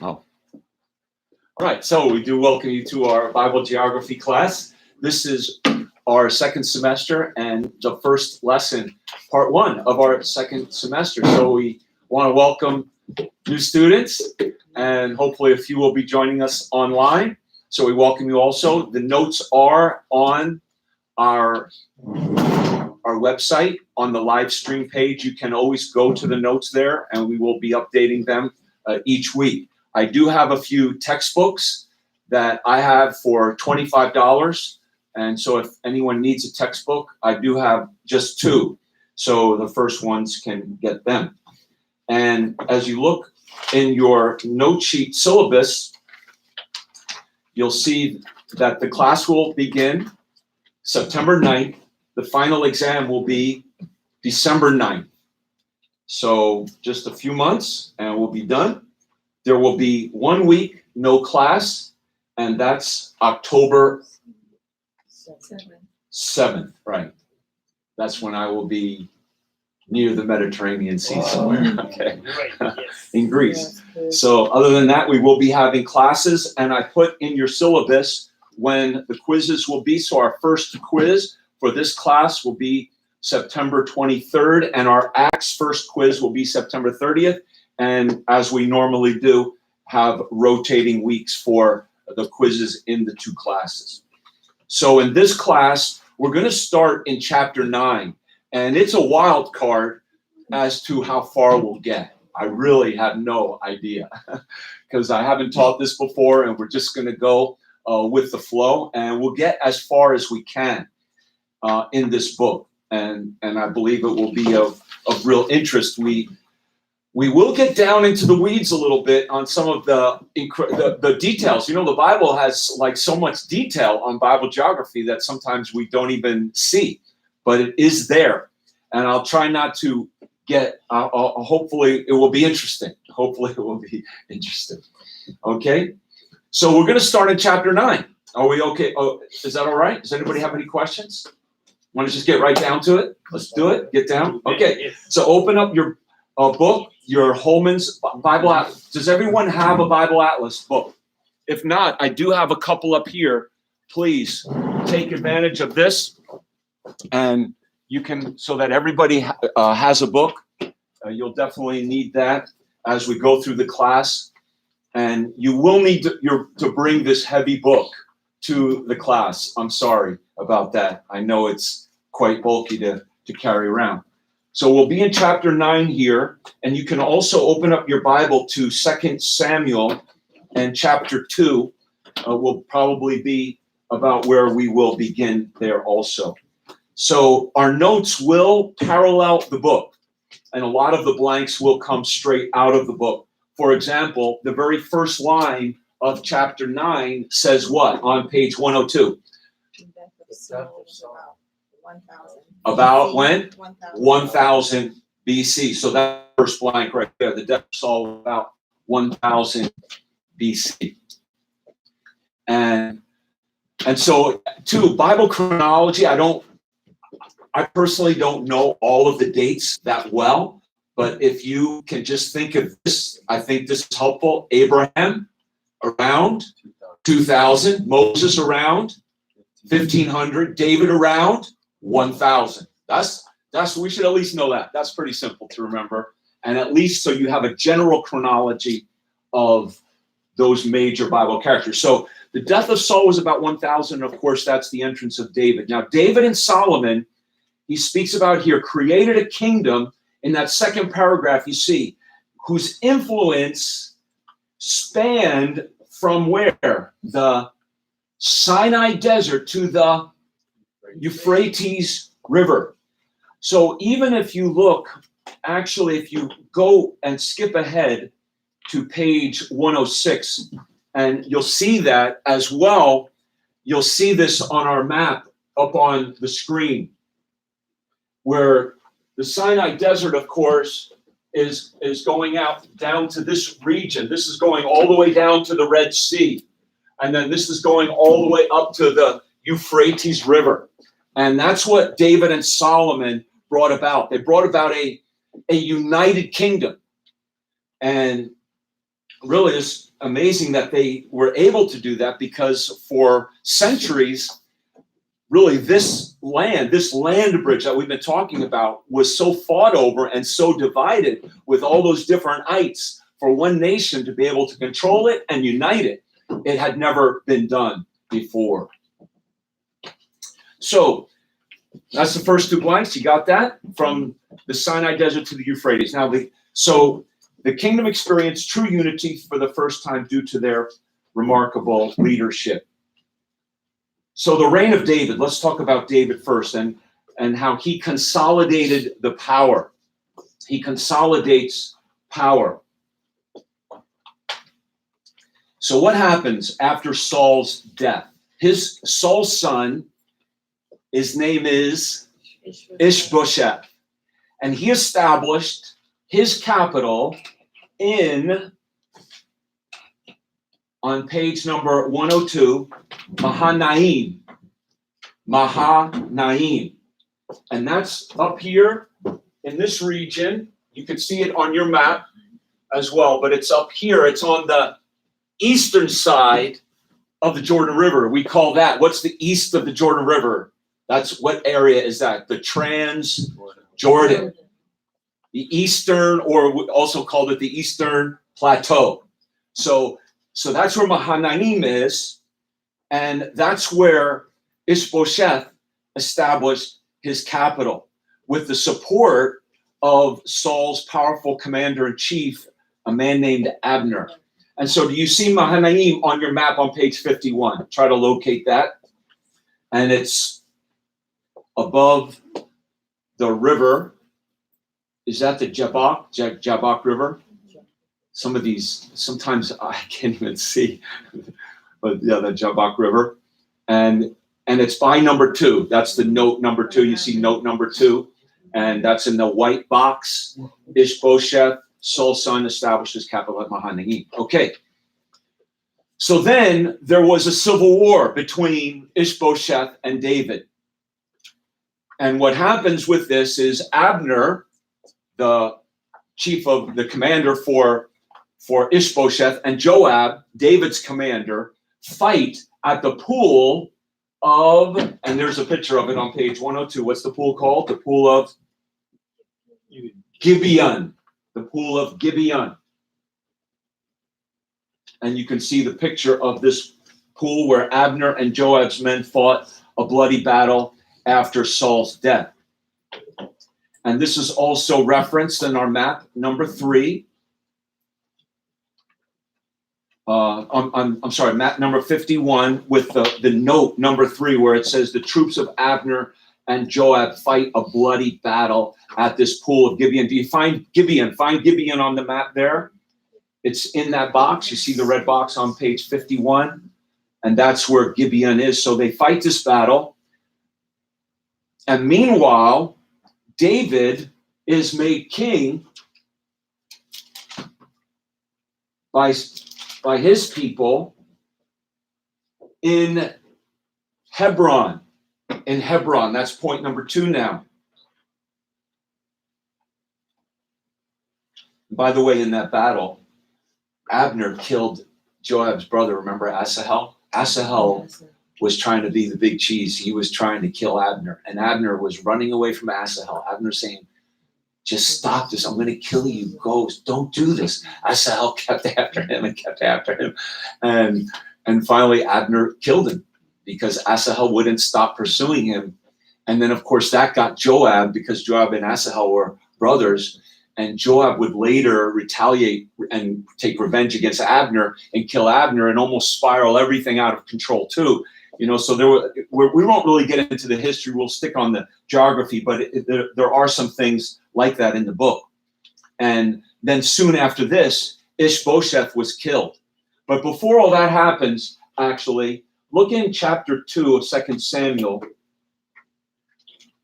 Oh. All right, so we do welcome you to our Bible geography class. This is our second semester and the first lesson, part one of our second semester. So we want to welcome new students, and hopefully a few will be joining us online. So we welcome you also. The notes are on our website on the live stream page. You can always go to the notes there, and we will be updating them each week. I do have a few textbooks that I have for $25. And so if anyone needs a textbook, I do have just two. So the first ones can get them. And as you look in your note sheet syllabus, you'll see that the class will begin September 9th. The final exam will be December 9th. So just a few months and we'll be done. There will be 1 week, no class, and that's October 7th, right? That's when I will be near the Mediterranean Sea somewhere, okay, in Greece. So other than that, we will be having classes, and I put in your syllabus when the quizzes will be. So our first quiz for this class will be September 23rd, and our Acts first quiz will be September 30th. And as we normally do, have rotating weeks for the quizzes in the two classes. So in this class, we're going to start in chapter 9, and it's a wild card as to how far we'll get. I really have no idea because I haven't taught this before, and we're just going to go with the flow, and we'll get as far as we can in this book. And I believe it will be of real interest. We will get down into the weeds a little bit on some of the details. You know, the Bible has like so much detail on Bible geography that sometimes we don't even see, but it is there. And I'll try not to get, hopefully it will be interesting. Hopefully it will be interesting. Okay, so we're going to start in chapter 9. Are we okay? Oh, is that all right? Does anybody have any questions? Want to just get right down to it? Let's do it. Get down. Okay, so open up your book, your Holman's Bible Atlas. Does everyone have a Bible Atlas book? If not, I do have a couple up here. Please take advantage of this, and you can, so that everybody has a book. You'll definitely need that as we go through the class, and you will need to bring this heavy book to the class. I'm sorry about that. I know it's quite bulky to carry around. So we'll be in chapter 9 here, and you can also open up your Bible to 2 Samuel, and chapter 2 will probably be about where we will begin there also. So our notes will parallel the book, and a lot of the blanks will come straight out of the book. For example, the very first line of chapter 9 says what on page 102? About when? 1000 BC. So that first blank right there, the death of Saul about 1000 BC. And so too, Bible chronology, I personally don't know all of the dates that well, but if you can just think of this, I think this is helpful. Abraham around 2000, Moses around 1500, David around 1000. That's we should at least know that. That's pretty simple to remember, and at least so you have a general chronology of those major Bible characters. So the death of Saul was about 1000. Of course, that's the entrance of David. Now, David and Solomon, he speaks about here, created a kingdom. In that second paragraph, you see, whose influence spanned from where? The Sinai Desert to the Euphrates River. So even if you look, actually, if you go and skip ahead to page 106, and you'll see that as well, you'll see this on our map up on the screen, where the Sinai Desert, of course, is going out down to this region. This is going all the way down to the Red Sea. And then this is going all the way up to the Euphrates River. And that's what David and Solomon brought about. They brought about a united kingdom. And really is amazing that they were able to do that, because for centuries, really this land bridge that we've been talking about was so fought over and so divided, with all those different ites, for one nation to be able to control it and unite it. It had never been done before. So that's the first 2 blanks. You got that? From the Sinai Desert to the Euphrates. Now, the kingdom experienced true unity for the first time due to their remarkable leadership. So the reign of David, let's talk about David first, and how he consolidated the power. He consolidates power. So what happens after Saul's death? Saul's son, his name is Ishbosheth, and he established his capital on page number 102, Mahanaim. And that's up here in this region. You can see it on your map as well, but it's up here. It's on the eastern side of the Jordan River. We call that, what's the east of the Jordan River? That's, what area is that? The Trans-Jordan. The eastern, or we also called it the Eastern Plateau. So that's where Mahanaim is, and that's where Ishbosheth established his capital, with the support of Saul's powerful commander-in-chief, a man named Abner. And so do you see Mahanaim on your map on page 51? Try to locate that. And it's above the river. Is that the Jabbok River? Some of these, sometimes I can't even see, but yeah, the Jabbok River. And it's by number 2. That's the note number 2. You see note number 2, and that's in the white box. Ishbosheth, Saul's son, established his capital at Mahanaim. Okay. So then there was a civil war between Ishbosheth and David. And what happens with this is Abner, the commander for Ishbosheth, and Joab, David's commander, fight at the pool of, and there's a picture of it on page 102. What's the pool called? The pool of Gibeon. The pool of Gibeon. And you can see the picture of this pool where Abner and Joab's men fought a bloody battle after Saul's death. And this is also referenced in our map number 3. I'm sorry, map number 51, with the note number 3, where it says the troops of Abner and Joab fight a bloody battle at this pool of Gibeon. Do you find Gibeon? Find Gibeon on the map there. It's in that box. You see the red box on page 51, and that's where Gibeon is. So they fight this battle. And meanwhile, David is made king by his people in Hebron. In Hebron, that's point number 2 now. By the way, in that battle, Abner killed Joab's brother. Remember Asahel? Asahel was trying to be the big cheese. He was trying to kill Abner, and Abner was running away from Asahel. Abner saying, just stop this. I'm going to kill you. Go. Don't do this. Asahel kept after him and kept after him. And finally, Abner killed him because Asahel wouldn't stop pursuing him. And then, of course, that got Joab, because Joab and Asahel were brothers. And Joab would later retaliate and take revenge against Abner and kill Abner and almost spiral everything out of control too. You know, so we won't really get into the history. We'll stick on the geography, but there are some things like that in the book. And then soon after this, Ishbosheth was killed. But before all that happens, actually, look in chapter 2 of 2 Samuel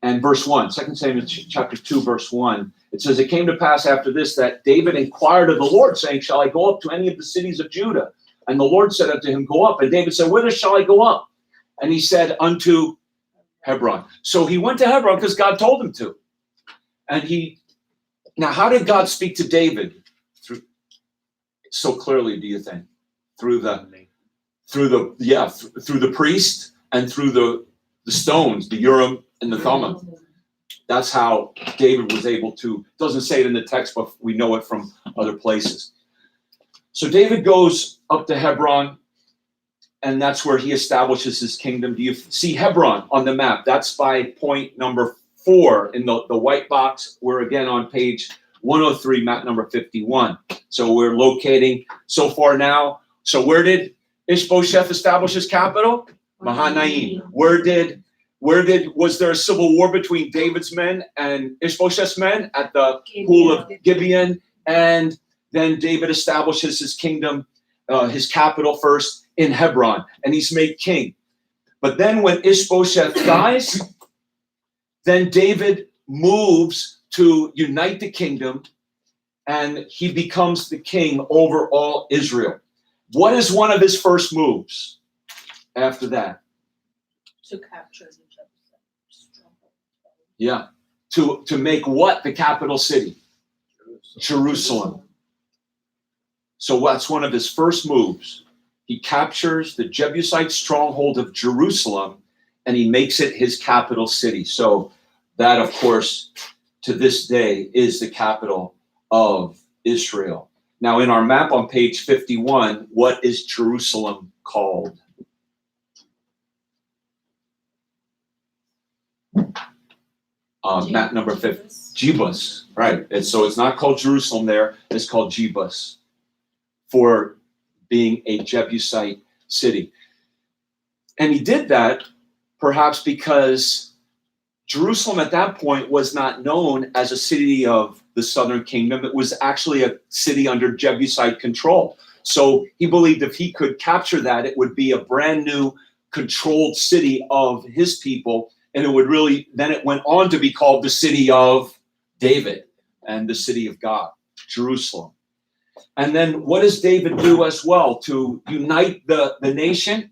and verse 1. 2 Samuel chapter 2, verse 1. It says, it came to pass after this that David inquired of the Lord, saying, shall I go up to any of the cities of Judah? And the Lord said unto him, go up. And David said, whither shall I go up? And he said, unto Hebron. So he went to Hebron because God told him to. And now how did God speak to David? so clearly, do you think? Through the priest and through the stones, the Urim and the Thummim. That's how David was able to, doesn't say it in the text, but we know it from other places. So David goes up to Hebron, and that's where he establishes his kingdom. Do you see Hebron on the map? That's by point number 4 in the white box. We're again on page 103, map number 51. So we're locating so far now. So where did Ishbosheth establish his capital? Mahanaim. Was there a civil war between David's men and Ishbosheth's men at the pool of Gibeon? And then David establishes his kingdom, his capital first in Hebron, and he's made king. But then when Ishbosheth dies, then David moves to unite the kingdom, and he becomes the king over all Israel. What is one of his first moves after that? To capture the stronghold. Yeah. To make what the capital city? Jerusalem. So that's one of his first moves. He captures the Jebusite stronghold of Jerusalem, and he makes it his capital city. So that, of course, to this day is the capital of Israel. Now, in our map on page 51, what is Jerusalem called? Map number 50. Jebus, right. And so it's not called Jerusalem there. It's called Jebus for being a Jebusite city. And he did that perhaps because Jerusalem at that point was not known as a city of the southern kingdom. It was actually a city under Jebusite control. So he believed if he could capture that, it would be a brand new controlled city of his people. And it would really, then it went on to be called the city of David and the city of God, Jerusalem. And then what does David do as well to unite the nation?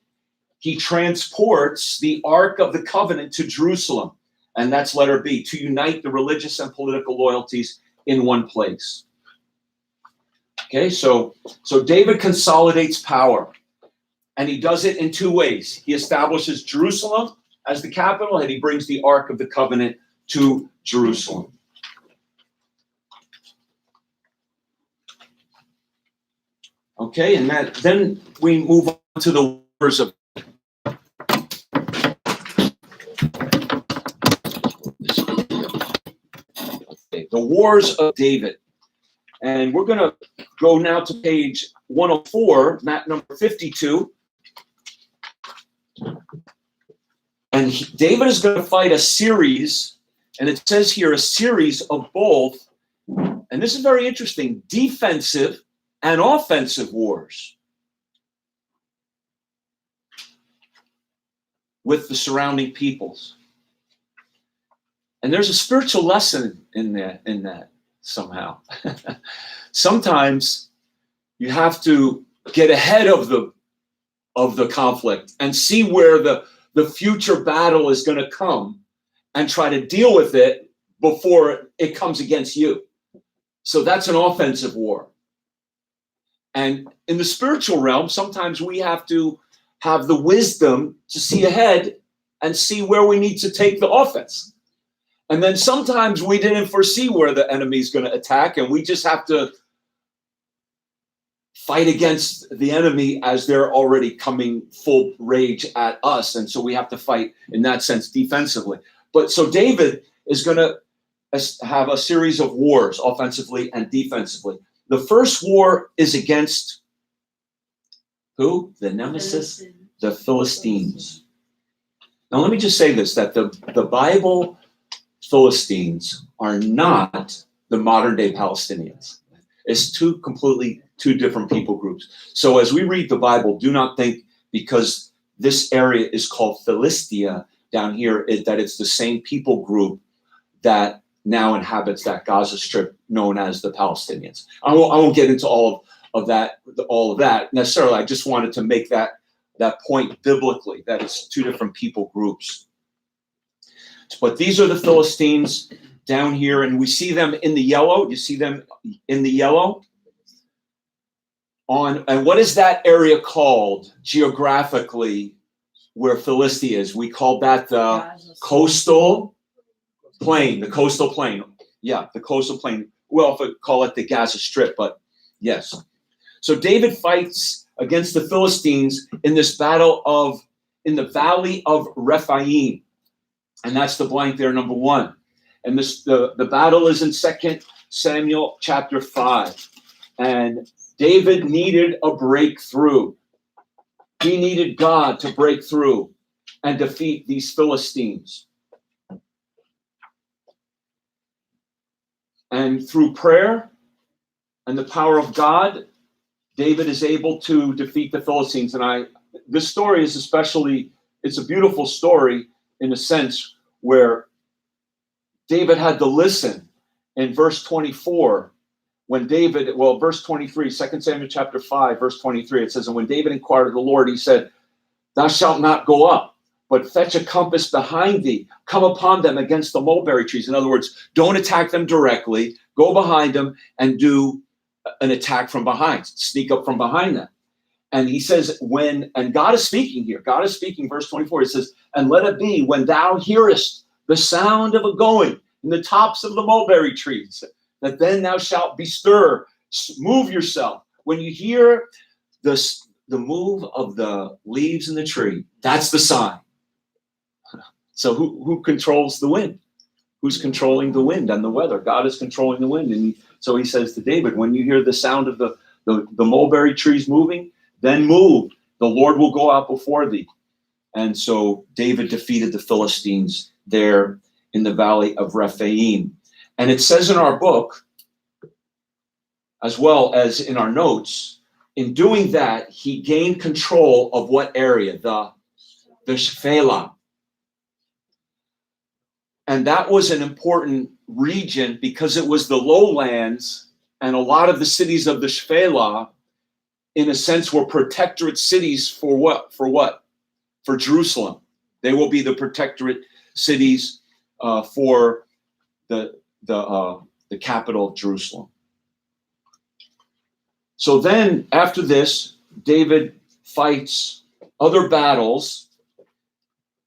He transports the Ark of the Covenant to Jerusalem. And that's letter B, to unite the religious and political loyalties in one place. Okay, so David consolidates power. And he does it in two ways. He establishes Jerusalem as the capital, and he brings the Ark of the Covenant to Jerusalem. Okay, and then we move on to the wars of the Wars of David. And we're going to go now to page 104, map number 52. And David is going to fight a series, and it says here a series of both, and this is very interesting, defensive and offensive wars with the surrounding peoples. And there's a spiritual lesson in that somehow. Sometimes you have to get ahead of the conflict and see where the future battle is going to come and try to deal with it before it comes against you. So that's an offensive war. And in the spiritual realm, sometimes we have to have the wisdom to see ahead and see where we need to take the offense. And then sometimes we didn't foresee where the enemy is going to attack, and we just have to fight against the enemy as they're already coming full rage at us. And so we have to fight in that sense defensively. But so David is going to have a series of wars offensively and defensively. The first war is against who? The nemesis, the Philistines. Now let me just say this, that the Bible Philistines are not the modern day Palestinians. It's two different people groups. So as we read the Bible, do not think because this area is called Philistia down here, that it's the same people group that now inhabits that Gaza Strip known as the Palestinians. I won't get into all of that necessarily. I just wanted to make that point biblically, that it's two different people groups. But these are the Philistines down here, and we see them in the yellow. You see them in the yellow? and what is that area called geographically where Philistia is? We call that the coastal plain, the coastal plain. Yeah, the coastal plain. We often call it the Gaza Strip, but yes. So David fights against the Philistines in this battle in the valley of Rephaim. And that's the blank there, number 1. And the battle is in 2 Samuel chapter 5. And David needed a breakthrough. He needed God to break through and defeat these Philistines. And through prayer and the power of God, David is able to defeat the Philistines. And this story is it's a beautiful story in a sense where David had to listen in verse 24 when verse 23, 2 Samuel chapter 5, verse 23, it says, and when David inquired of the Lord, he said, thou shalt not go up, but fetch a compass behind thee, come upon them against the mulberry trees. In other words, don't attack them directly, go behind them and do an attack from behind, sneak up from behind them. And he says, and God is speaking here, verse 24, he says, and let it be when thou hearest the sound of a going in the tops of the mulberry trees, that then thou shalt be stirred, move yourself. When you hear the move of the leaves in the tree, that's the sign. So who controls the wind? Who's controlling the wind and the weather? God is controlling the wind. And so he says to David, when you hear the sound of the mulberry trees moving, then move. The Lord will go out before thee. And so David defeated the Philistines there in the valley of Rephaim. And it says in our book, as well as in our notes, in doing that, he gained control of what area? The Shephelah. And that was an important region because it was the lowlands, and a lot of the cities of the Shephelah, in a sense, were protectorate cities for what? For Jerusalem. They will be the protectorate cities for the capital of Jerusalem. So then, after this, David fights other battles,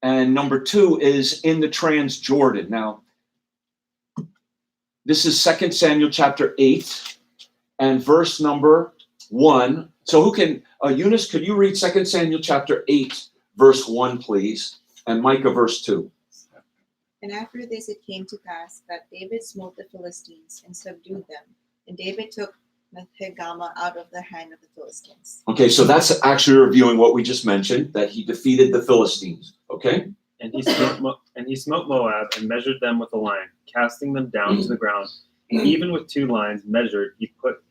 and number 2 is in the Transjordan. Now, this is 2 Samuel chapter 8 and verse number 1. So who can, Eunice, could you read 2 Samuel chapter 8, verse 1, please, and Micah verse 2. And after this it came to pass that David smote the Philistines and subdued them, and David took Methegama out of the hand of the Philistines. Okay, so that's actually reviewing what we just mentioned, that he defeated the Philistines. Okay? And he smote Moab and measured them with a line, casting them down to the ground. And even with 2 lines measured, he put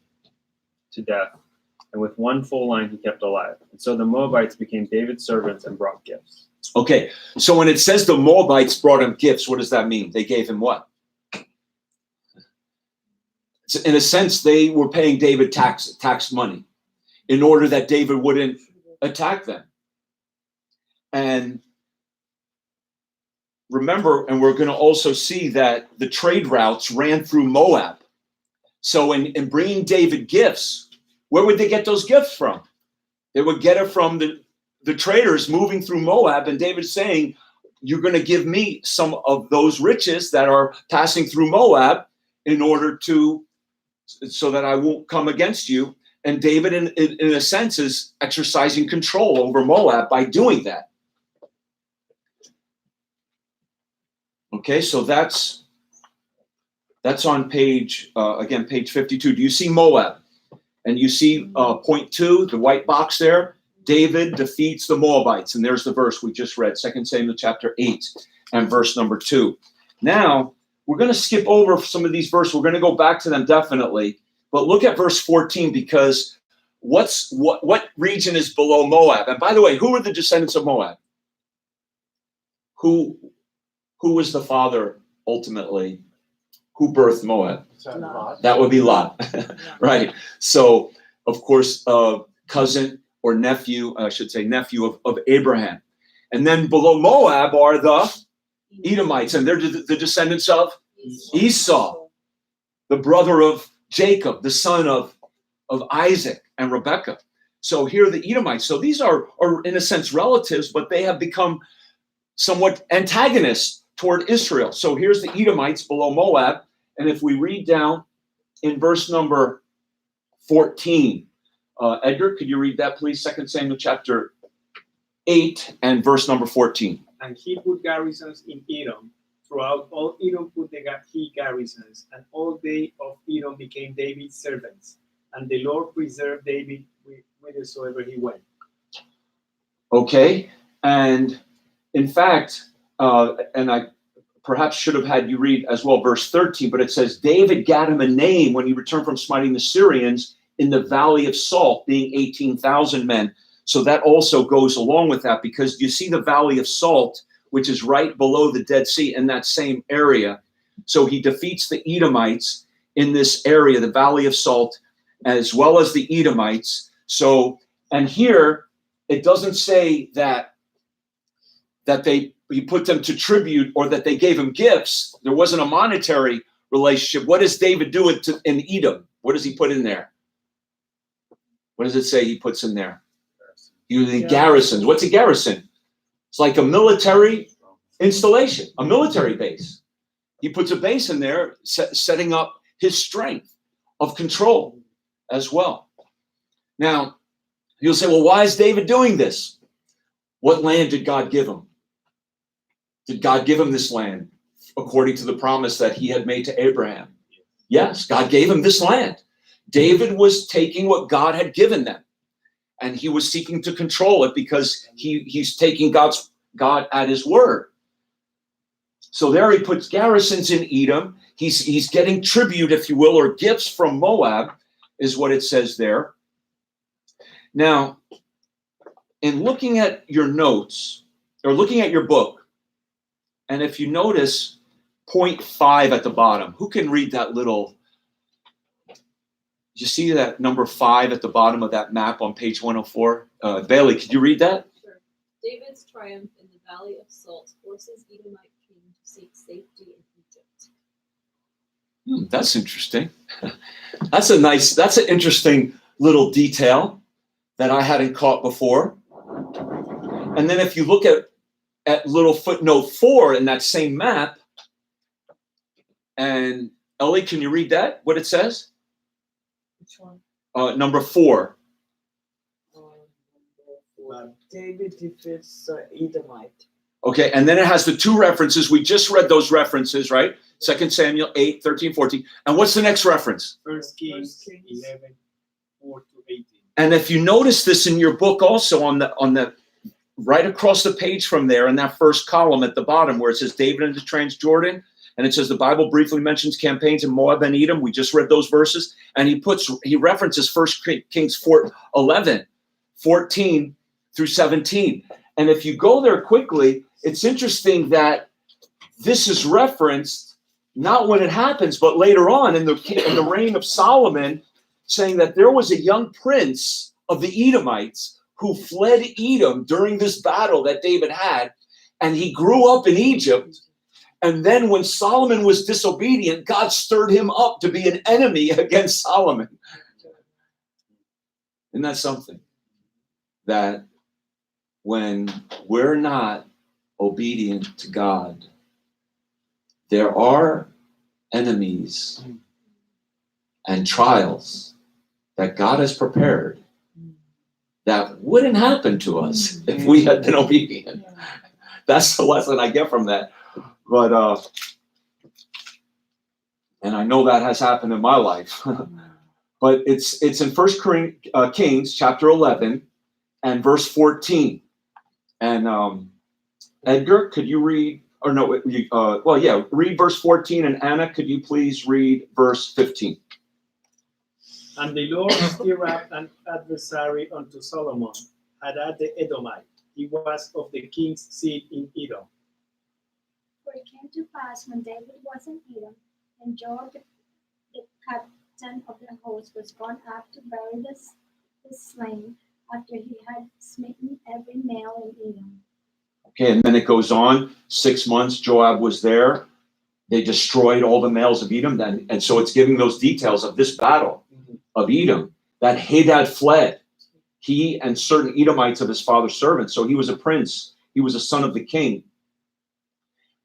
to death, and with 1 full line he kept alive. And so the Moabites became David's servants and brought gifts. Okay, so when it says the Moabites brought him gifts, what does that mean? They gave him what? So in a sense, they were paying David tax money in order that David wouldn't attack them. And remember, and we're going to also see that the trade routes ran through Moab. So in bringing David gifts, where would they get those gifts from? They would get it from the traders moving through Moab, and David's saying, you're going to give me some of those riches that are passing through Moab in order so that I won't come against you. And David, in a sense, is exercising control over Moab by doing that. Okay, so that's on page 52. Do you see Moab? And you see point 2, the white box there? David defeats the Moabites. And there's the verse we just read, 2 Samuel chapter 8 and verse number 2. Now, we're going to skip over some of these verses. We're going to go back to them definitely. But look at verse 14, because what region is below Moab? And by the way, who are the descendants of Moab? Who was the father ultimately? Who birthed Moab? Lot. That would be Lot, right? So, of course, cousin or nephew, I should say nephew of Abraham. And then below Moab are the Edomites, and they're the descendants of Esau, the brother of Jacob, the son of of Isaac and Rebekah. So here are the Edomites. So these are in a sense relatives, but they have become somewhat antagonists toward Israel. So here's the Edomites below Moab. And if we read down in verse number 14, Edgar, could you read that, please? 2 Samuel chapter 8 and verse number 14. And he put garrisons in Edom. Throughout all Edom put he garrisons, and all they of Edom became David's servants. And the Lord preserved David whithersoever he went. Okay, and in fact, and I perhaps should have had you read as well verse 13, but it says, David got him a name when he returned from smiting the Syrians in the Valley of Salt, being 18,000 men. So that also goes along with that, because you see the Valley of Salt, which is right below the Dead Sea in that same area. So he defeats the Edomites in this area, the Valley of Salt, as well as the Edomites. So, and here it doesn't say that he put them to tribute or that they gave him gifts. There wasn't a monetary relationship. What does David do in Edom? What does he put in there? What does it say he puts in there? Using garrisons. What's a garrison? It's like a military installation, a military base. He puts a base in there, setting up his strength of control as well. Now, you'll say, well, why is David doing this? What land did God give him? Did God give him this land according to the promise that he had made to Abraham? Yes, God gave him this land. David was taking what God had given them, and he was seeking to control it because he's taking God at his word. So there he puts garrisons in Edom. He's getting tribute, if you will, or gifts from Moab, is what it says there. Now, in looking at your notes, or looking at your book, and if you notice point 5 at the bottom, who can read that little, you see that number 5 at the bottom of that map on page 104? Bailey, could you read that? Sure. David's triumph in the Valley of Salt forces Edomite king to seek safety in Egypt. That's interesting. That's an interesting little detail that I hadn't caught before. And then if you look at little footnote 4 in that same map, and Ellie, can you read that, what it says? Which one? Number 4. David defeats Edomite. Okay, and then it has the 2 references. We just read those references, right? 2 Samuel 8, 13, 14. And what's the next reference? 1 Kings 11, 4 to 18. And if you notice this in your book also on the right across the page from there in that first column at the bottom where it says David and the Transjordan, and it says the Bible briefly mentions campaigns in Moab and Edom. We just read those verses, and he references 1 Kings 11, 14 through 17. And if you go there quickly, it's interesting that this is referenced not when it happens, but later on in the reign of Solomon, saying that there was a young prince of the Edomites who fled Edom during this battle that David had, and he grew up in Egypt. And then when Solomon was disobedient, God stirred him up to be an enemy against Solomon. Isn't that something? That when we're not obedient to God, there are enemies and trials that God has prepared that wouldn't happen to us if we had been obedient. That's the lesson I get from that. But and I know that has happened in my life. But it's in 1 Kings chapter 11 and verse 14. And Edgar, could you read? Or no, read verse 14. And Anna, could you please read verse 15? And the Lord stirred up an adversary unto Solomon, Hadad the Edomite. He was of the king's seed in Edom. For it came to pass when David was in Edom, and Joab the captain of the host was gone up to bury the slain, after he had smitten every male in Edom. Okay, and then it goes on. 6 months, Joab was there. They destroyed all the males of Edom. And so it's giving those details of this battle of Edom. that Hadad fled. He and certain Edomites of his father's servants. So he was a prince. He was a son of the king.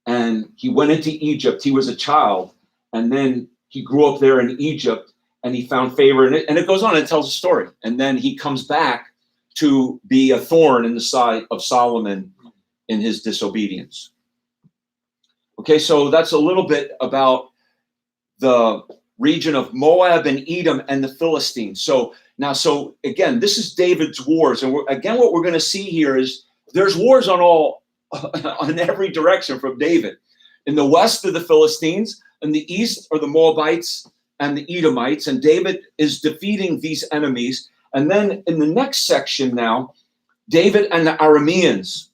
And he went into Egypt. He was a child. And then he grew up there in Egypt and he found favor. And it goes on and tells a story. And then he comes back to be a thorn in the side of Solomon in his disobedience. Okay, so that's a little bit about the region of Moab and Edom and the Philistines. So again, this is David's wars. And what we're going to see here is there's wars on every direction from David. In the west are the Philistines, in the east are the Moabites and the Edomites, and David is defeating these enemies. And then in the next section now, David and the Arameans.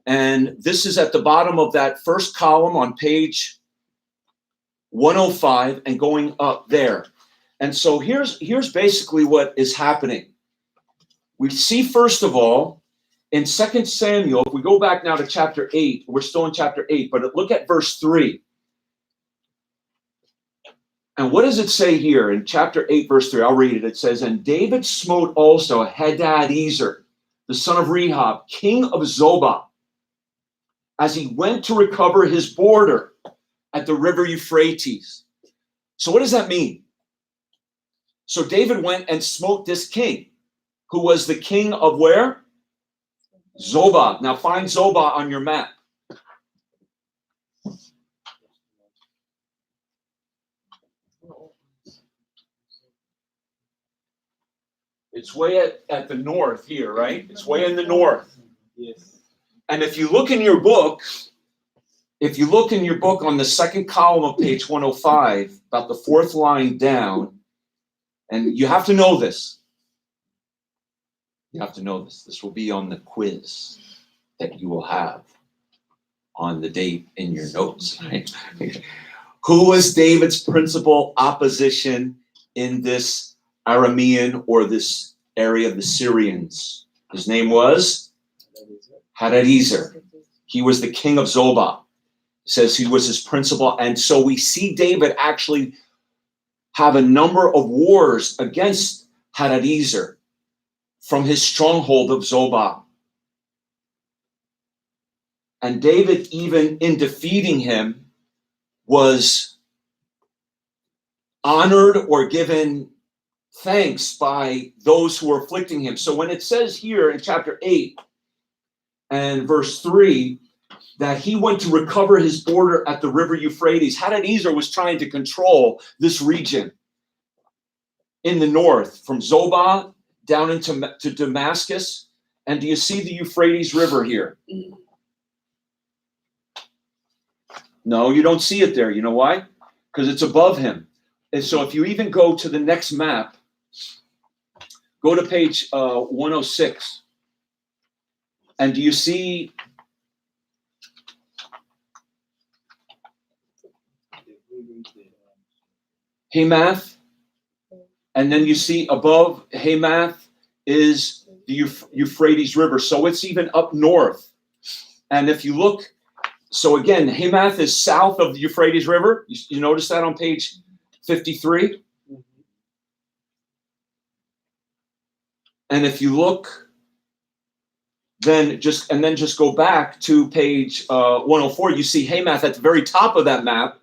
And this is at the bottom of that first column on page 105 and going up there. And so here's basically what is happening. We see, first of all, in 2 Samuel, if we go back now to chapter 8, we're still in chapter 8, but look at verse 3. And what does it say here in chapter 8, verse 3? I'll read it. It says, "And David smote also Hadadezer, the son of Rehob, king of Zobah, as he went to recover his border at the river Euphrates." So what does that mean? So David went and smote this king, who was the king of where? Zobah. Now find Zobah on your map. It's way at the north here, right? It's way in the north. Yes. And if you look in your book, on the second column of page 105, about the fourth line down, and you have to know this. You have to know this. This will be on the quiz that you will have on the date in your notes. Right? Who was David's principal opposition in this Aramean or this area of the Syrians? His name was Hadadezer. He was the king of Zobah. It says he was his principal. And so we see David actually have a number of wars against Hadadezer from his stronghold of Zobah. And David, even in defeating him, was honored or given thanks by those who were afflicting him. So when it says here in chapter 8 and verse 3 that he went to recover his border at the river Euphrates, Hadadezer was trying to control this region in the north, from Zobah down to Damascus. And do you see the Euphrates River here? No, you don't see it there. You know why? Because it's above him. And so if you even go to the next map, go to page 106. And do you see Hamath? And then you see above Hamath is the Euphrates River. So it's even up north. And if you look, so again, Hamath is south of the Euphrates River. You notice that on page 53? And if you look, then just go back to page 104, you see Hamath at the very top of that map.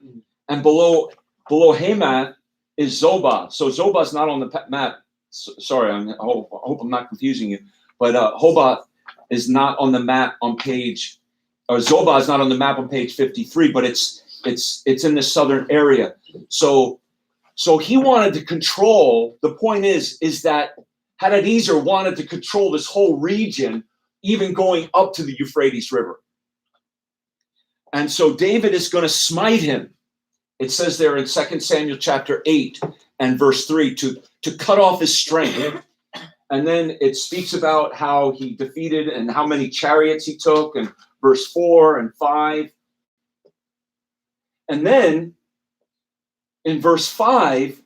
And below Hamath is Zobah. So Zobah is not on the map. Sorry, I hope I'm not confusing you. But Hobah is not on the map on page, or Zobah is not on the map on page 53, but it's in the southern area. So he wanted to control. The point is that Hadadezer wanted to control this whole region, even going up to the Euphrates River. And so David is going to smite him. It says there in 2 Samuel chapter 8 and verse 3 to cut off his strength. And then it speaks about how he defeated and how many chariots he took, and verse 4 and 5. And then in verse 5,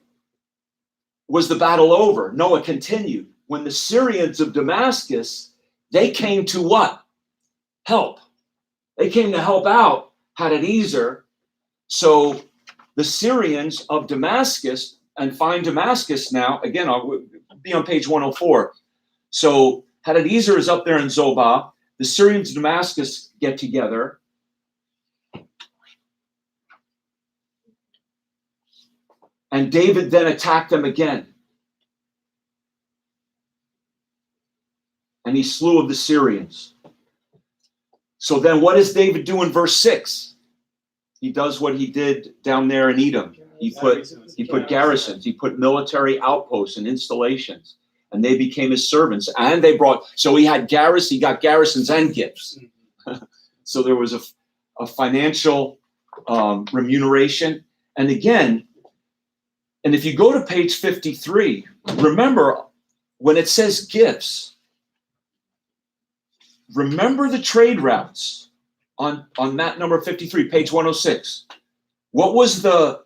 was the battle over? No, it continued. When the Syrians of Damascus, they came to what? Help. They came to help out Hadadezer. So the Syrians of Damascus, and find Damascus now. Again, I'll be on page 104. So Hadadezer is up there in Zobah. The Syrians of Damascus get together. And David then attacked them again. And he slew of the Syrians. So then what does David do in verse 6? He does what he did down there in Edom. He put garrisons. He put military outposts and installations. And they became his servants. And they brought, so he got garrisons and gifts. So there was a financial remuneration. And again, and if you go to page 53, remember when it says gifts, remember the trade routes on map number 53, page 106. What was the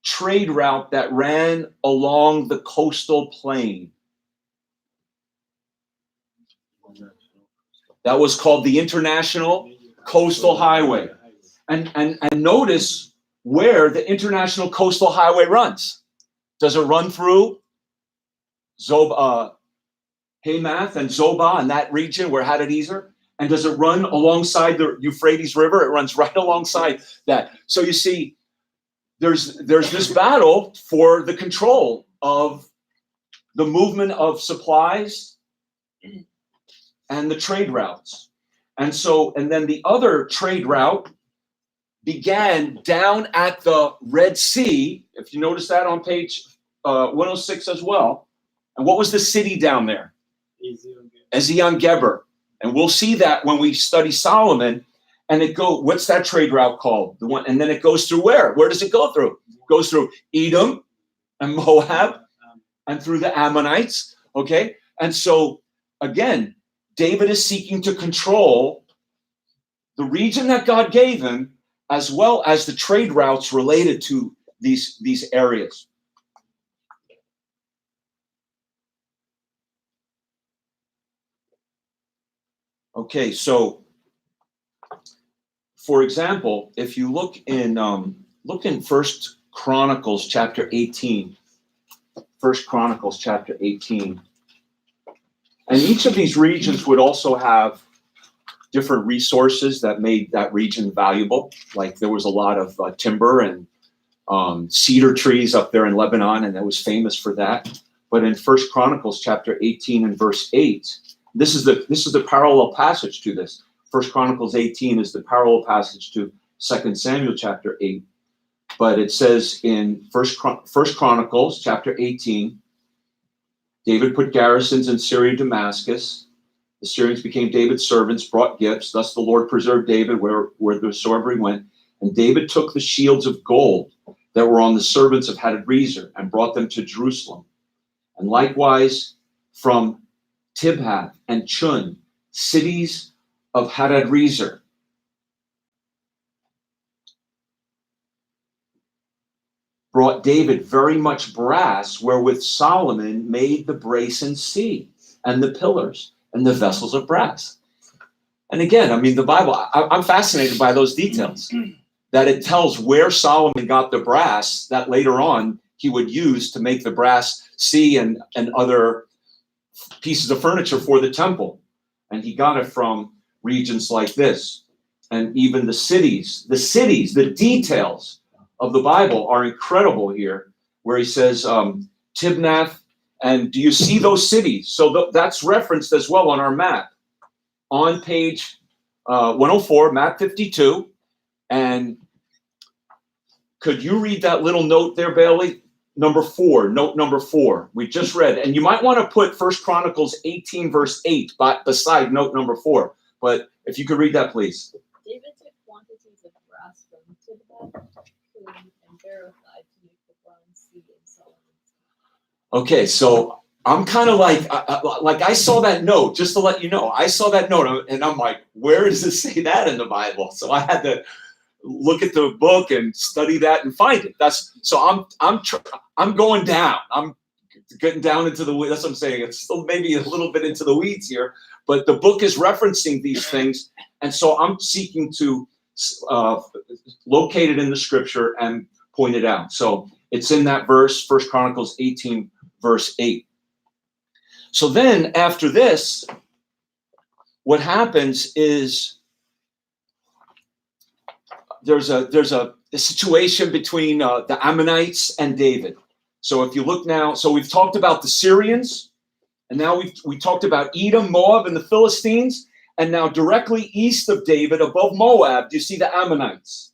trade route that ran along the coastal plain? That was called the International Coastal Highway. And notice where the International Coastal Highway runs. Does it run through Hamath and Zobah and that region where Hadadezer? And does it run alongside the Euphrates River? It runs right alongside that. So you see, there's this battle for the control of the movement of supplies and the trade routes. And then the other trade route began down at the Red Sea. If you notice that on page 106 as well. And what was the city down there? Ezion-Geber. And we'll see that when we study Solomon. And what's that trade route called? The one, and then it goes through where? Where does it go through? It goes through Edom and Moab and through the Ammonites. Okay. And so again, David is seeking to control the region that God gave him, as well as the trade routes related to these areas. Okay, so for example, if you look in 1 Chronicles chapter 18, 1 Chronicles chapter 18, and each of these regions would also have different resources that made that region valuable. Like there was a lot of timber and cedar trees up there in Lebanon, and that was famous for that. But in 1 Chronicles chapter 18 and verse 8, this is the parallel passage to this. 1 Chronicles 18 is the parallel passage to 2 Samuel chapter 8. But it says in 1 Chronicles chapter 18, David put garrisons in Syria and Damascus. The Syrians became David's servants, brought gifts. Thus the Lord preserved David wheresoever he went. And David took the shields of gold that were on the servants of Hadadezer and brought them to Jerusalem. And likewise from Tibhath and Chun, cities of Hadadezer. Brought David very much brass, wherewith Solomon made the brazen sea and the pillars and the vessels of brass. And again, I mean, the Bible, I'm fascinated by those details, that it tells where Solomon got the brass that later on he would use to make the brass sea and other pieces of furniture for the temple. And he got it from regions like this. And even the cities, the details of the Bible are incredible here, where he says Tibnath, and do you see those cities? So that's referenced as well on our map on page 104, map 52. And could you read that little note there, Bailey? Number 4, note number 4. We just read, and you might want to put 1 Chronicles 18 verse 8 beside note number 4. But if you could read that, please. David took quantities of brass from Tibhath and verified to make the bronze sea in Solomon's. Okay, so I'm kind of like I saw that note, just to let you know. I saw that note, and I'm like, where does it say that in the Bible? So I had to look at the book and study that and find it. I'm going down. I'm getting down into the weeds. That's what I'm saying. It's still maybe a little bit into the weeds here, but the book is referencing these things, and so I'm seeking to locate it in the scripture and point it out. So It's in that verse, 1 Chronicles 18, verse 8. So then after this, what happens is there's a situation between the Ammonites and David. So if you look now, so we've talked about the Syrians, and now we talked about Edom, Moab, and the Philistines, and now directly east of David, above Moab, do you see the Ammonites?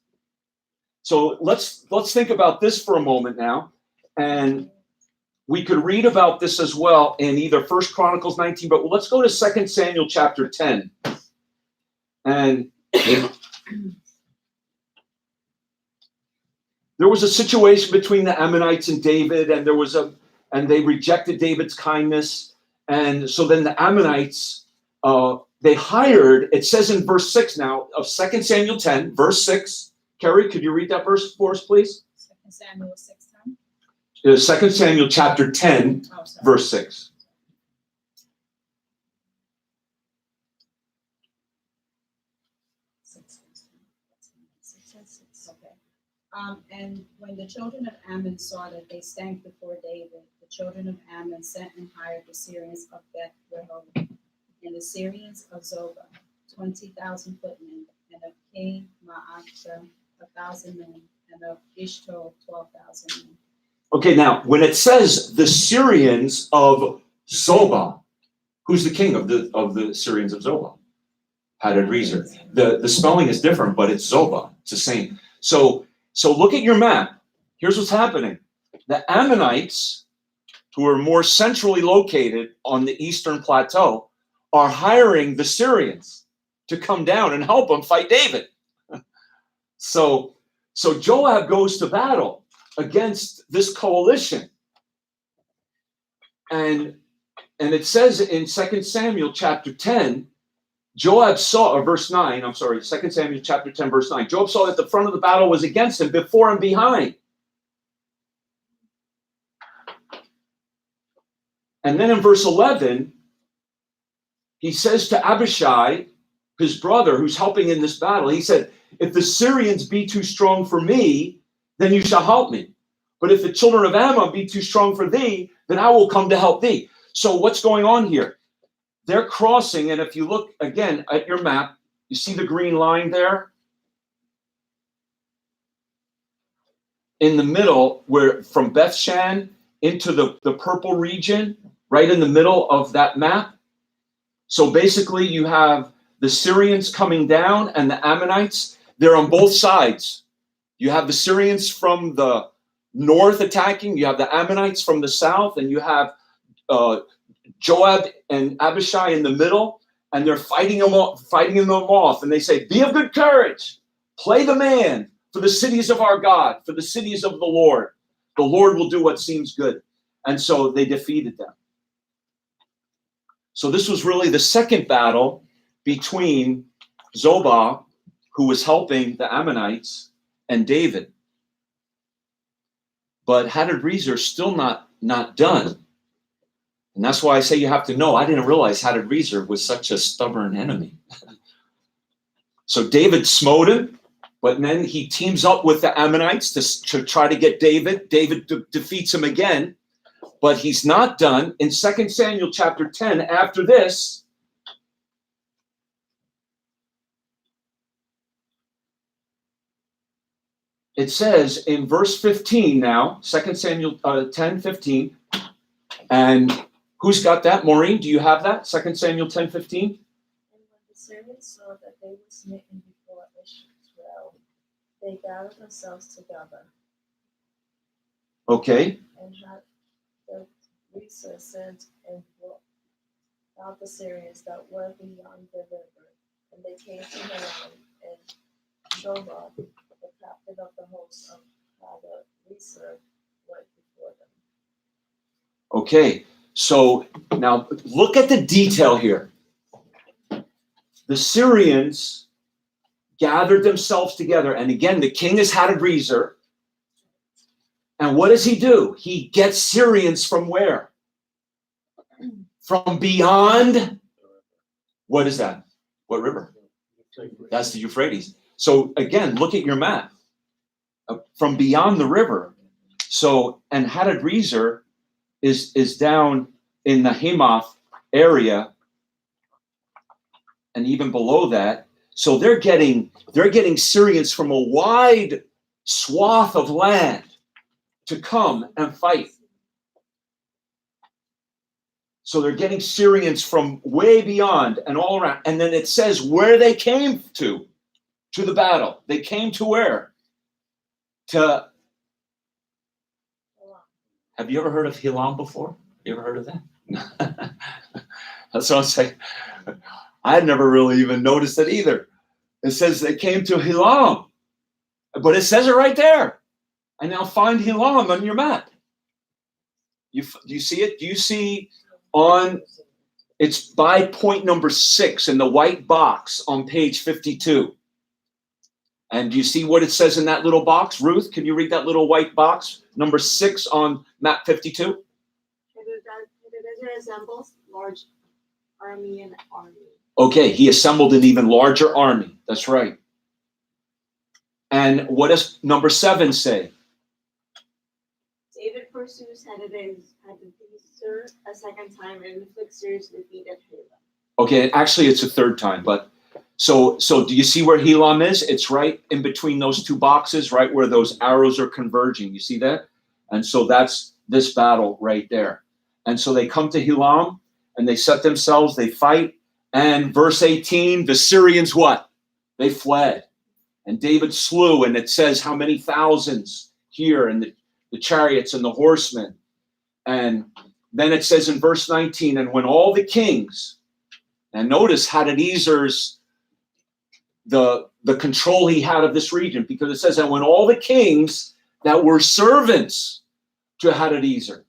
So let's think about this for a moment now, and we could read about this as well in either 1 Chronicles 19, but let's go to 2 Samuel chapter 10. And there was a situation between the Ammonites and David, and and they rejected David's kindness. And so then the Ammonites, they hired, it says in verse 6 now of 2 Samuel 10, verse 6. Carrie, could you read that verse for us, please? 2 Samuel 6:10. 2 Samuel chapter 10, verse 6. Okay. And when the children of Ammon saw that they stank before David, the children of Ammon sent and hired the Syrians of Beth Rehoboth and the Syrians of Zobah, 20,000 footmen, and of King Maacah 1,000 men, and of Ishto 12,000 men. Okay, now when it says the Syrians of Zobah, who's the king of the Syrians of Zobah? Hadarezer. The spelling is different, but it's Zobah. It's the same. So look at your map. Here's what's happening. The Ammonites, who are more centrally located on the eastern plateau, are hiring the Syrians to come down and help them fight David. So Joab goes to battle against this coalition. And it says in 2 Samuel chapter 10, Joab saw, or verse 9, 2 Samuel chapter 10, verse 9, Joab saw that the front of the battle was against him, before and behind. And then in verse 11, he says to Abishai, his brother, who's helping in this battle, he said, if the Syrians be too strong for me, then you shall help me. But if the children of Ammon be too strong for thee, then I will come to help thee. So what's going on here? They're crossing, and if you look again at your map, you see the green line there? In the middle, where from Bethshan into the purple region, right in the middle of that map. So basically you have the Syrians coming down and the Ammonites, they're on both sides. You have the Syrians from the north attacking, you have the Ammonites from the south, and you have Joab and Abishai in the middle, and they're fighting them off. And they say, be of good courage, play the man for the cities of our God, for the cities of the Lord. The Lord will do what seems good. And so they defeated them. So this was really the second battle between Zobah, who was helping the Ammonites, and David. But Hadarezer still not done. And that's why I say you have to know, I didn't realize Hadarezer was such a stubborn enemy. So David smote him, but then he teams up with the Ammonites to try to get David. David defeats him again, but he's not done. In 2 Samuel chapter 10, after this, it says in verse 15 now, 2 Samuel 10, 15, and who's got that? Maureen, do you have that? 2 Samuel 10, 15? And when the Syrians saw that they were smitten before Israel, they gathered themselves together. Okay. And had the Hadarezer sent and brought out the Syrians that were beyond the river. And they came to Haran, and Shobab, the captain of the host of Hadarezer, went before them. Okay. So now look at the detail here. The Syrians gathered themselves together. And again, the king is Hadarezer. And what does he do? He gets Syrians from where? From beyond. What is that? What river? That's the Euphrates. So again, look at your map. From beyond the river. So, and Hadadezer is down in the Hamath area, and even below that. So they're getting Syrians from a wide swath of land to come and fight. So they're getting Syrians from way beyond and all around. And then it says where they came to the battle. They came to where? To, have you ever heard of Hilam before? You ever heard of that? That's what I'm saying. I'd never really even noticed it either. It says they came to Hilam, but it says it right there. And now find Hilam on your map. Do you see it? Do you see on, it's by point number 6 in the white box on page 52. And do you see what it says in that little box? Ruth, can you read that little white box? Number 6 on map 52. It resembles large army and army. Okay, he assembled an even larger army. That's right. And what does number 7 say? David pursues Hadadezer a second time and inflicts serious defeat at Hilam. Okay, actually it's a third time, but so do you see where Hilam is? It's right in between those two boxes, right where those arrows are converging. You see that? And so that's this battle right there. And so they come to Hilam and they set themselves, they fight. And verse 18, the Syrians what? They fled. And David slew, and it says how many thousands here, and the chariots and the horsemen. And then it says in verse 19, and when all the kings, and notice Hadadezer's, the control he had of this region, because it says that when all the kings that were servants to Hadadezer,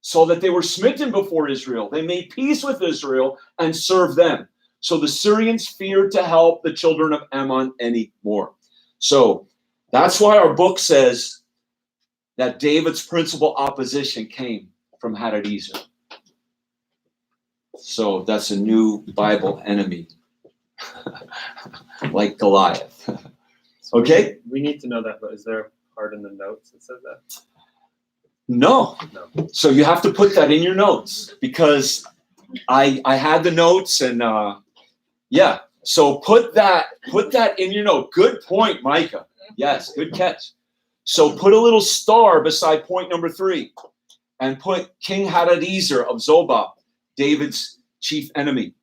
so that they were smitten before Israel, they made peace with Israel and served them. So the Syrians feared to help the children of Ammon anymore. So that's why our book says that David's principal opposition came from Hadadezer. So that's a new Bible enemy, like Goliath. Okay? We need to know that, but is there a part in the notes that says that? No. So you have to put that in your notes, because I had the notes, and yeah. So put that in your note. Good point, Micah. Yes, good catch. So put a little star beside point number 3 and put King Hadadezer of Zobah, David's chief enemy.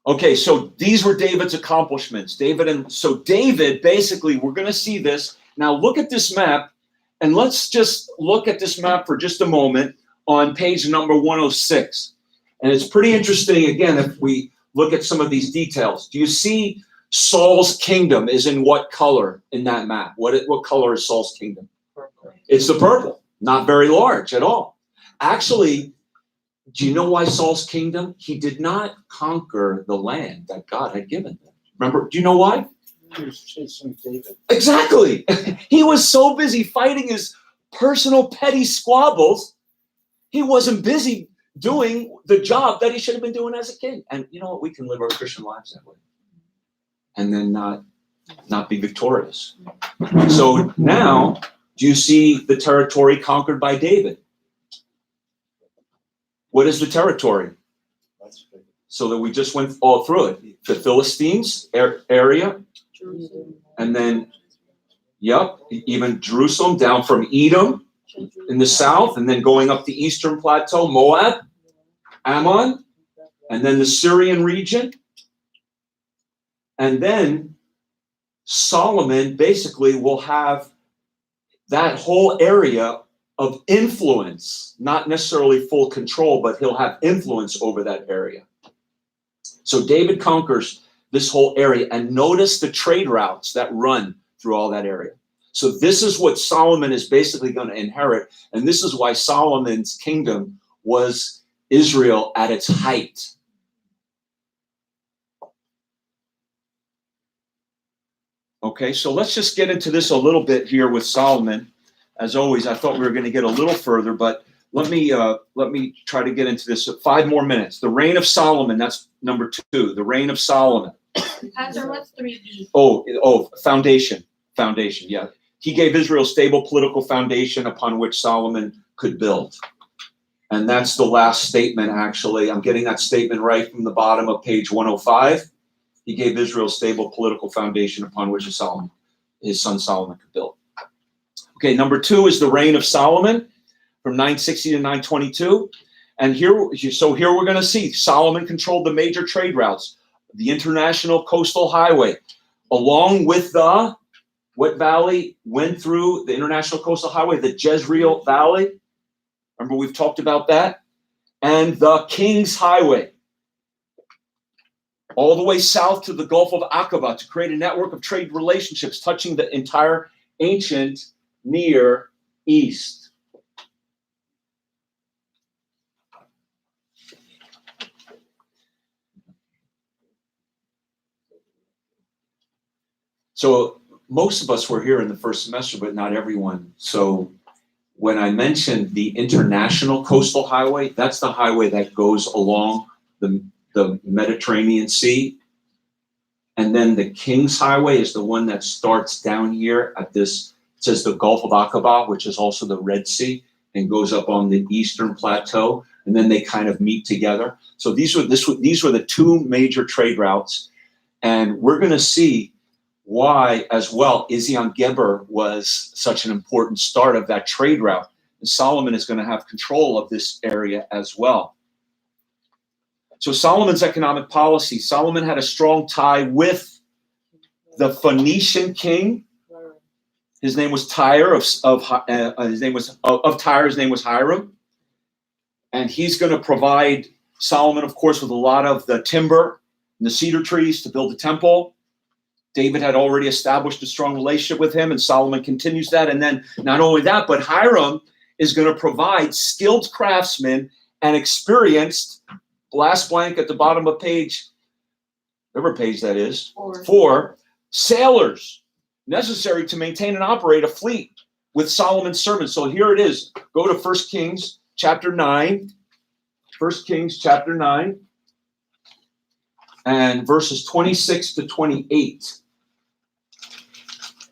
Okay, so these were David's accomplishments. David, basically, we're going to see this. Now look at this map, and let's just look at this map for just a moment on page number 106. And it's pretty interesting, again, if we look at some of these details. Do you see Saul's kingdom is in what color in that map? What color is Saul's kingdom? Purple. It's the purple. Not very large at all. Actually, do you know why Saul's kingdom? He did not conquer the land that God had given him. Remember, do you know why? He was chasing David. Exactly. He was so busy fighting his personal petty squabbles, he wasn't busy doing the job that he should have been doing as a king. And you know what? We can live our Christian lives that way and then not be victorious. So now, do you see the territory conquered by David? What is the territory? So that we just went all through it. The Philistines area, and then, yep, even Jerusalem, down from Edom in the south, and then going up the eastern plateau, Moab, Ammon, and then the Syrian region. And then Solomon basically will have that whole area of influence, not necessarily full control, but he'll have influence over that area. So David conquers this whole area, and notice the trade routes that run through all that area. So this is what Solomon is basically going to inherit, and this is why Solomon's kingdom was Israel at its height. Okay, so let's just get into this a little bit here with Solomon. As always, I thought we were going to get a little further, but let me try to get into this. 5 more minutes. The reign of Solomon, that's number 2. The reign of Solomon. Pastor, what's 3B? Oh, foundation. Foundation, yeah. he gave Israel a stable political foundation upon which Solomon could build. And that's the last statement, actually. I'm getting that statement right from the bottom of page 105. He gave Israel a stable political foundation upon which his son Solomon could build. Okay, number 2 is the reign of Solomon from 960 to 922. And here we're going to see Solomon controlled the major trade routes, the international coastal highway, along with what valley went through the international coastal highway? The Jezreel Valley. Remember, we've talked about that. And the King's Highway, all the way south to the Gulf of Aqaba to create a network of trade relationships touching the entire ancient Near East. So most of us were here in the first semester, but not everyone. So when I mentioned the International Coastal Highway, that's the highway that goes along the Mediterranean Sea. And then the King's Highway is the one that starts down here at this, it says the Gulf of Aqaba, which is also the Red Sea, and goes up on the eastern plateau. And then they kind of meet together. So these were the 2 major trade routes. And we're going to see why, as well, Ezion Geber was such an important start of that trade route. And Solomon is going to have control of this area as well. So Solomon's economic policy. Solomon had a strong tie with the Phoenician king. His name was Tyre of Tyre. His name was Hiram, and he's going to provide Solomon, of course, with a lot of the timber and the cedar trees to build the temple. David had already established a strong relationship with him, and Solomon continues that. And then not only that, but Hiram is going to provide skilled craftsmen and experienced, last blank at the bottom of page, whatever page that is, 4 sailors necessary to maintain and operate a fleet with Solomon's servants. So here it is. Go to 1 Kings chapter 9. 1 Kings chapter 9. And verses 26 to 28.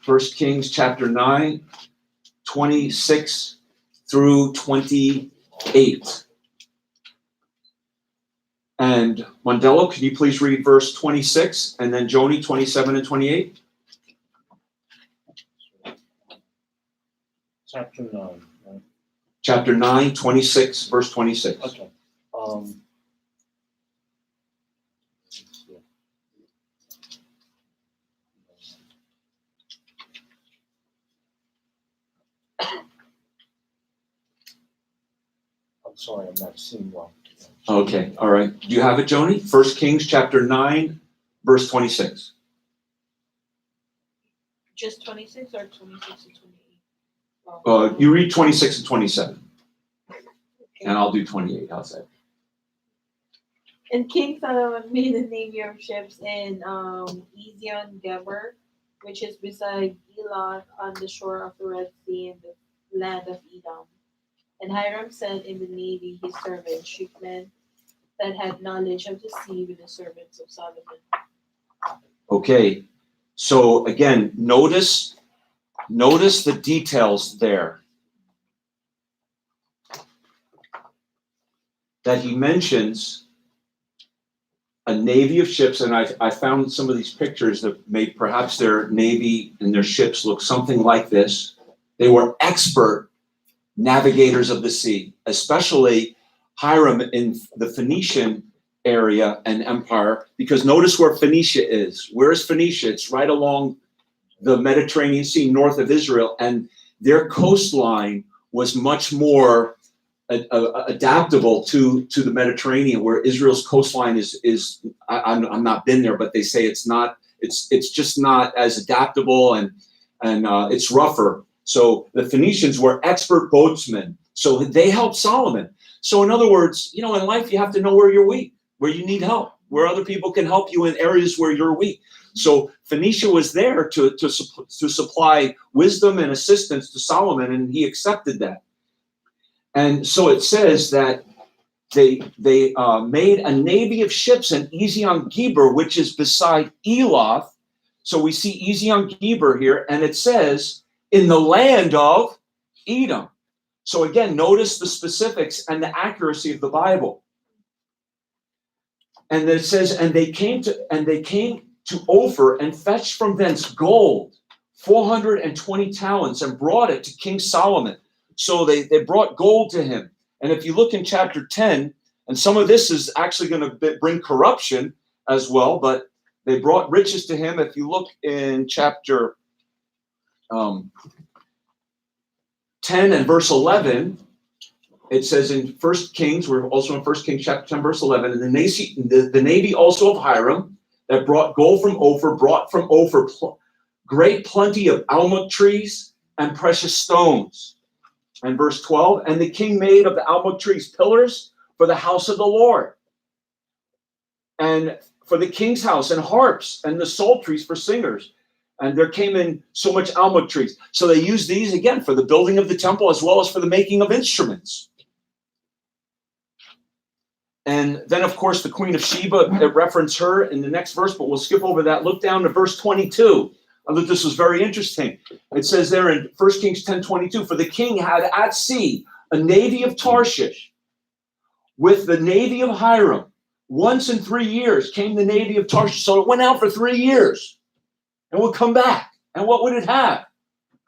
1 Kings chapter 9, 26 through 28. And Mondello, can you please read verse 26, and then Joni, 27 and 28? Chapter 9. Right? Chapter 9, 26, verse 26. Okay. I'm sorry, I'm not seeing well. Okay, all right. Do you have it, Joni? 1 Kings chapter 9, verse 26. Just 26 or 26 and 28? You read 26 and 27. And I'll do 28. How's that? And King Solomon made a navy of ships in Ezion Geber, which is beside Elah on the shore of the Red Sea in the land of Edom. And Hiram sent in the navy his servants, shipmen that had knowledge of the sea with the servants of Solomon. Okay, so again, notice the details there. That he mentions a navy of ships, and I found some of these pictures that made perhaps their navy and their ships look something like this. They were expert navigators of the sea, especially Hiram in the Phoenician area and empire, because notice where Phoenicia is. Where is Phoenicia? It's right along the Mediterranean Sea north of Israel, and their coastline was much more adaptable to the Mediterranean, where Israel's coastline is I'm not been there, but they say it's just not as adaptable, and it's rougher. So the Phoenicians were expert boatsmen, so they helped Solomon. So in other words, in life you have to know where you're weak, where you need help, where other people can help you in areas where you're weak. So Phoenicia was there to supply wisdom and assistance to Solomon, and he accepted that. And so it says that they made a navy of ships in Ezion Geber, which is beside Eloth. So we see Ezion Geber here, and it says in the land of Edom. So again, notice the specifics and the accuracy of the Bible. And then it says, and they came to Ophir and fetched from thence gold, 420 talents, and brought it to King Solomon. So they brought gold to him. And if you look in chapter 10, and some of this is actually going to bring corruption as well, but they brought riches to him. If you look in chapter 10 and verse 11, it says in 1 Kings, we're also in 1 Kings chapter 10, verse 11, and the navy also of Hiram that brought gold from Ophir, brought from Ophir great plenty of almug trees and precious stones. And verse 12, and the king made of the almug trees pillars for the house of the Lord, and for the king's house, and harps, and the psalteries for singers. And there came in so much almug trees. So they used these again for the building of the temple as well as for the making of instruments. And then, of course, the Queen of Sheba, it referenced her in the next verse, but we'll skip over that. Look down to verse 22. I thought this was very interesting. It says there in 1 Kings 10:22, for the king had at sea a navy of Tarshish with the navy of Hiram. Once in 3 years came the navy of Tarshish. So it went out for 3 years and would come back. And what would it have?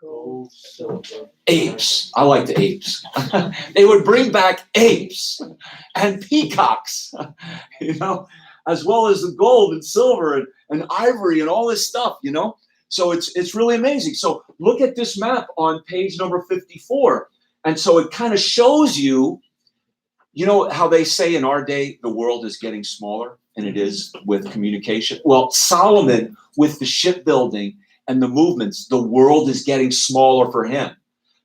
Gold, silver. Apes. I like the apes. They would bring back apes and peacocks, as well as the gold and silver and ivory and all this stuff, So it's really amazing. So look at this map on page number 54. And so it kind of shows you, how they say in our day, the world is getting smaller, and it is with communication. Well, Solomon, with the shipbuilding and the movements, the world is getting smaller for him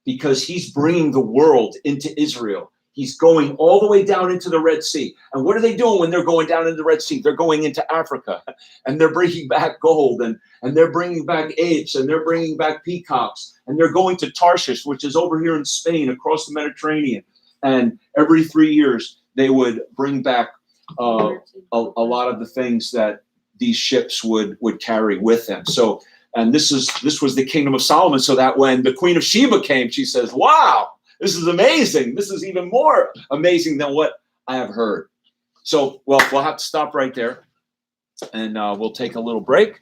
because he's bringing the world into Israel. He's going all the way down into the Red Sea. And what are they doing when they're going down into the Red Sea? They're going into Africa, and they're bringing back gold, and they're bringing back apes, and they're bringing back peacocks, and they're going to Tarshish, which is over here in Spain, across the Mediterranean. And every 3 years, they would bring back a lot of the things that these ships would carry with them. So, and this was the kingdom of Solomon, so that when the Queen of Sheba came, she says, wow, this is amazing. This is even more amazing than what I have heard. So, well, we'll have to stop right there, and we'll take a little break,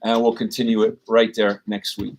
and we'll continue it right there next week.